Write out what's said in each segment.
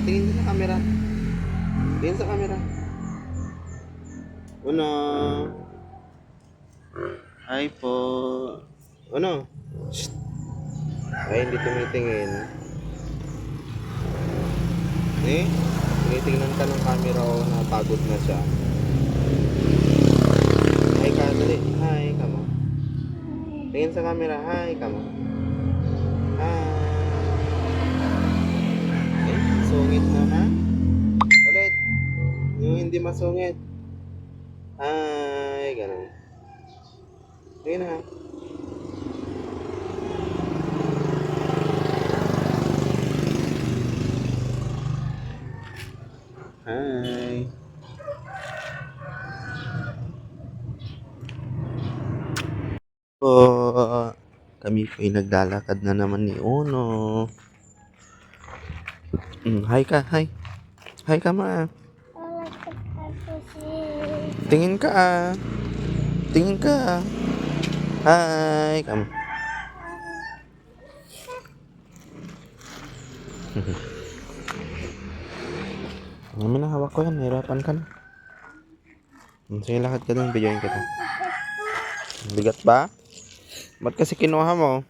Tingin ka sa camera. Tingin sa camera. Uno. Hi po. Ano? Shh. Ay, hindi tumitingin. Eh? Tinitingnan ka ng camera o napagod na siya. Hi ka, dali. Hi, kamo. Tingin sa camera. Hi, kamo. Hi. Eh, sungit naman. Ulit. Yung hindi masungit. Hi, ganun. Tingin na. Hi. Po. Kami po ay naglalakad na naman ni Uno. Hi ka, hi. Hi ka ma. Tingin ka ah. Tingin ka ah. Hi, kamu. Amin na, hawak ko yan. Nahirapan ka na. Sige, lakad ka dun. Videoin kita. Bigat ba? Ba't kasi kinuha mo?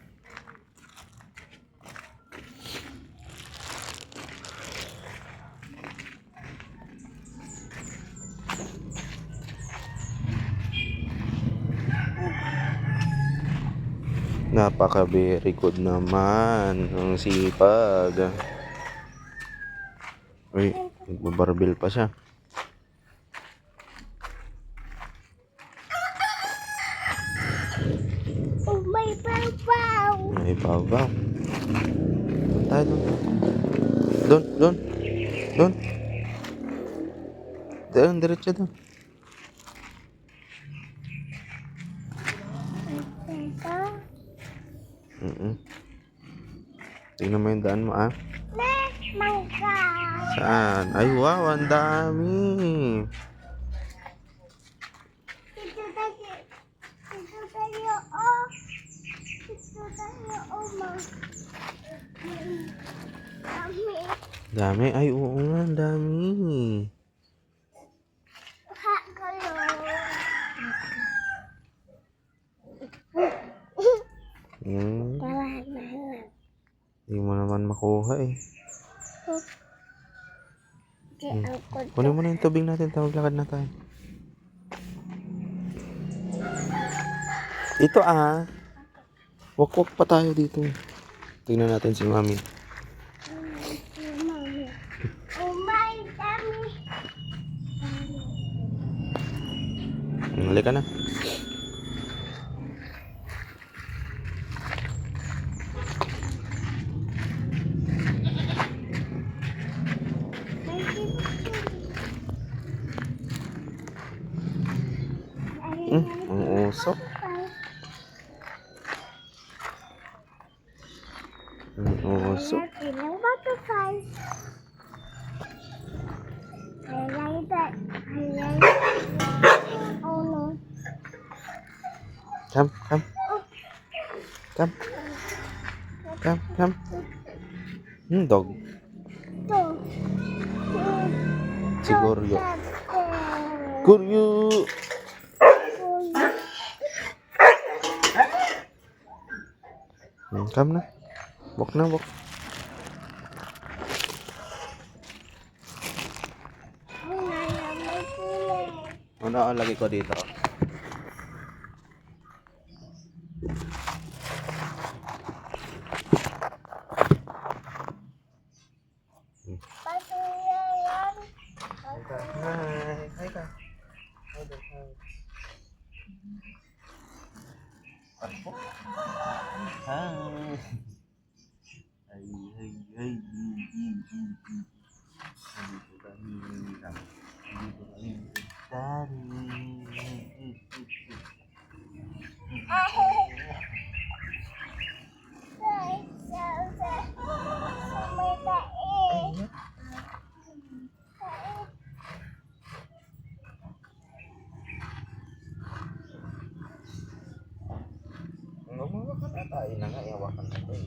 Napaka very good naman. Ang sipag. Uy, nagbabarbil pa siya. Oh, may pawpaw. May pawpaw. Doon tayo doon. Doon, doon. Doon. Doon, diretso doon. Tingnan mo yung daan mo ah. Mangga. Saan? Ay wow, ang dami. Ito tayo. Ito tayo. Oh. Ito tayo. Oh, ma. Dami. Dami. Ay oo nga, ang dami. Ha, kayo. Tawa na. Hindi mo naman makuha eh. Ako. Kunin mo na yung tubig natin. Maglakad na tayo. Ito ah. Wakwak pa tayo dito. Tingnan natin si mami. Oh, my dami. Halika na. Ang usok. Ang usok. I like butterflies. I like that. I like that. Oh no. Come, come. Come. Come, come. Dog. Dog. Si Goryo. Goryo! Come na. Walk na, walk. Ano ang lagay ko dito? Hi. Hi ka. Hi. Hi. Ay. Nandito kami. Nandito kami. Umawakan na tayo na nga. Iwakan na tayo.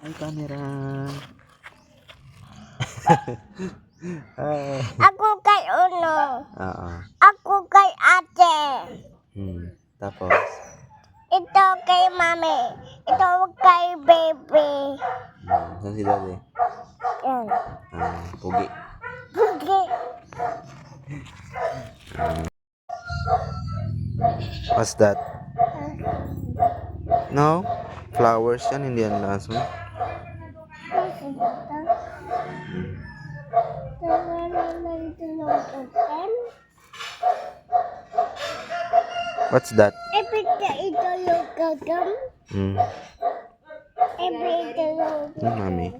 Ay, camera. Ay. Ako kay Uno. Oo. Ako kay ate. Tapos, Ito kay mami. Ito kay baby. saan si daddy? Yan. Pugi. Pugi. What's that? No? Flowers yan, hindi yan laso. What's that? Ipita ito yung gagam. Ipita yung Mami.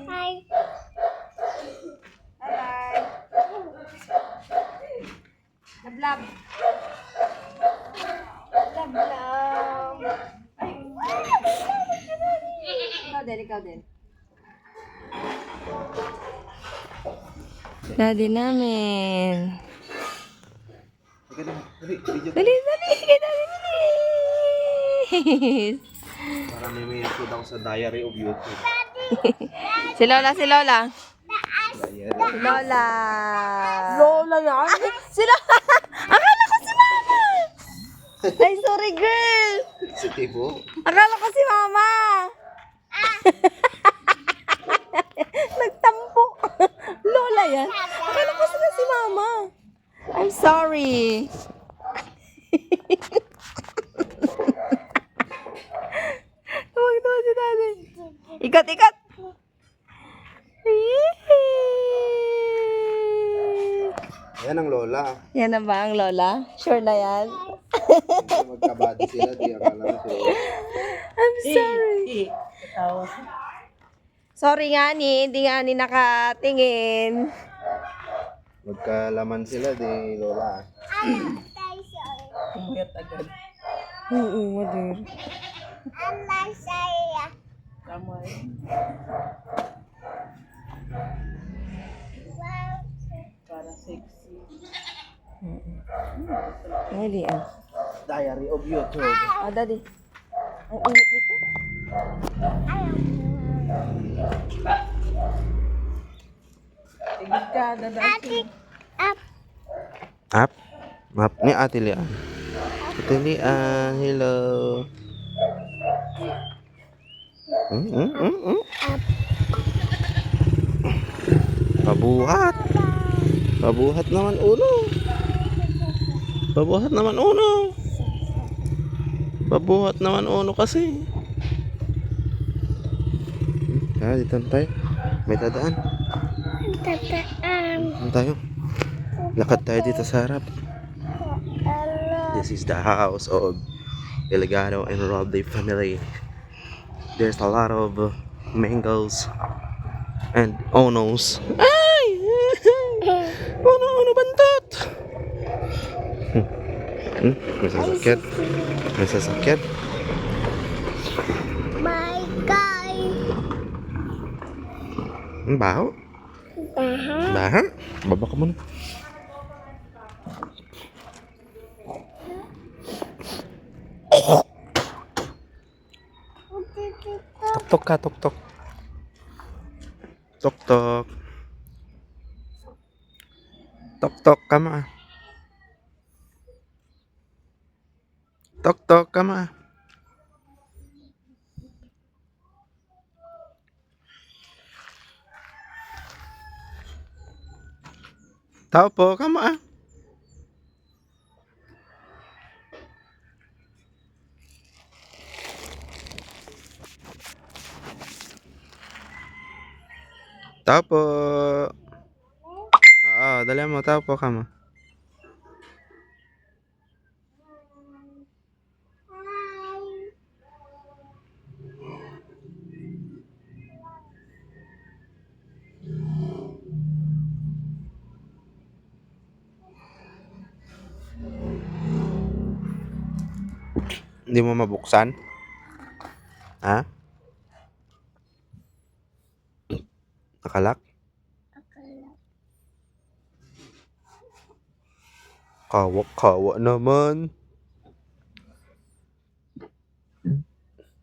Hi. Lablab. Lablab. Ikaw din. Daddy namin. Dali. Para may upload ako sa diary of YouTube. Si Lola. Diary. Lola yan? Si Lola. Akala ko si Mama. Ay, sorry girl. Si Tibo. Akala ko si Mama. Nagtampo. Lola yan. Akala ko sila si Mama. I'm sorry. Tawag si Daddy. Ikat. Yan ang lola. Yan na ba ang Lola? Sure na yan? Magkabati sila, di akala na sila. I'm sorry. Sorry nga hindi nga ni nakatingin. Magkalaman sila, di lola. Umayat agad. Oo, mother. Ama saya. Kamay. Para sexy. Daddy, Diary of YouTube. Daddy. Ang init nito. Tingin ka, dadaki. Up? Map ni Ate Lian. Ate Lian, hello. Pabuhat. Pabuhat naman uno. Pabuhat naman uno. Pabuhat naman uno kasi. Dito na tayo. May dadaan. Ano tayo? Lakad tayo dito sa harap. This is the house of Eligado and Robday family. There's a lot of mangoes and onos. Ay! Ono bantot! May sasakyan. May sasakyan. My guy. Ang baho. Baha? Baba ka muna. Tok-tok ka, tok-tok. Tok-tok. Tok-tok ka ma. Tok-tok ka ma. Tao po ka ma. Tao po. Dali mo, tao po ka ma. Hindi mo mabuksan? Ha? Nakalak? Kawa naman.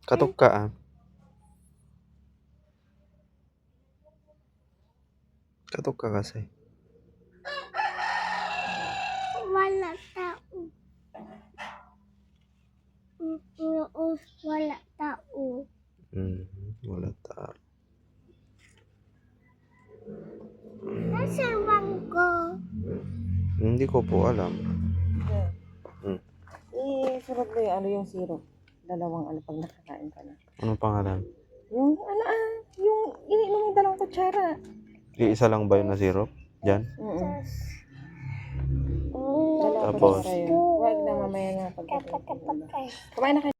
Katok ka ah. Katok ka kasi. Wala tao. Oo, wala tao. Wala ta. Nasaan bangko? Hindi ko po alam. Hmm. Surog mo yung ano yung syrup. Dalawang ano pag nakakain ka na. Anong pangalan? Yung yung iniinom yung dalawang kutsara. Iisa lang ba yun na syrup? Diyan? Dalawang Tapos? kutsara yun. Huwag na mamaya na pagkakain. Kumain na kayo.